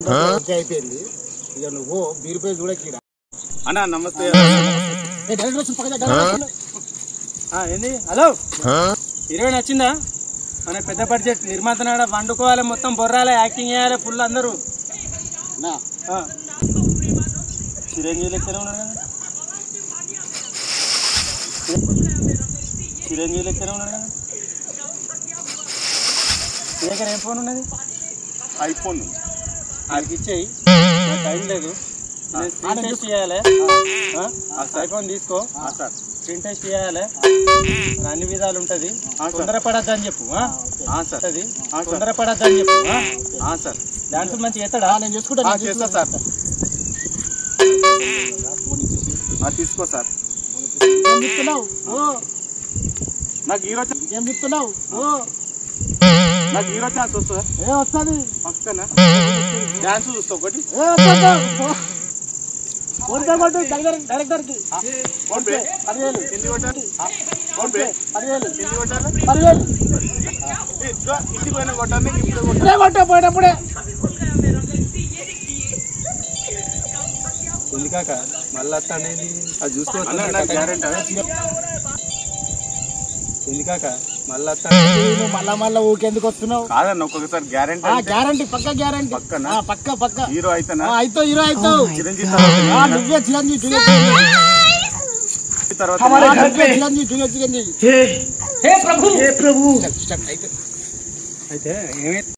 అయిపోయింది ఇక నువ్వు బీరుపై చూడకి అన్నా నమస్తే ఏంది హలో హీరోయిన్ వచ్చిందా మన పెద్ద బడ్జెట్ నిర్మాత వండుకోవాలి మొత్తం బొర్రాలి యాక్టింగ్ చేయాలి ఫుల్ అందరూ చిరంజీవి లెక్కనే ఉన్నాడు కదా చిరంజీవి లెక్కనే ఉన్నాడు కదా నీ దగ్గర ఏం ఫోన్ ఉన్నది ఐఫోన్ ఆయనకి ఇచ్చేయి టైం లేదు స్క్రీన్ టెస్ట్ చేయాలి ఐఫోన్ తీసుకో సార్ స్క్రీన్ టెస్ట్ చేయాలి అన్ని విధాలు ఉంటుంది తొందరపడద్దు అని చెప్పు సార్ అది తొందరపడద్దు అని చెప్పు సార్ డాన్స్ మంచిగా ఎత్తడా నేను చూసుకుంటా చేస్తా సార్ తీసుకో సార్ ఏం చెప్తున్నావు నాకు హీరో ఏం చెప్తున్నావు నాకు హీరో ఛాన్స్ వస్తుందా ఏ వస్తుంది పక్కన డాన్స్ చూస్తా ఒకటి డైరెక్టర్కి ఫోన్ పే 10,000 ఎన్ని కొట్టాలి ఫోన్ పే 10,000 ఎన్ని కొట్టాలి 10,000 ఇంటికి పోయినా కొట్టాలి ఇప్పుడు ఇప్పుడే కొట్టే పోయినప్పుడే ఎందుకాక మళ్ళీ వస్తానేది అది చూసుకోవచ్చు ఎందుకాక మళ్ళీ నువ్వు మళ్ళా ఊకెందుకు వస్తున్నావు కాదన్న ఒక్కొక్కసారి గ్యారెంటీ గ్యారంటీ పక్క గ్యారంటీ పక్కన పక్క హీరో అయితేనా అయితే హీరో అవుతావు చిరంజీవి నువ్వే చిరంజీవి తర్వాత చిరంజీవి అయితే ఏమైతే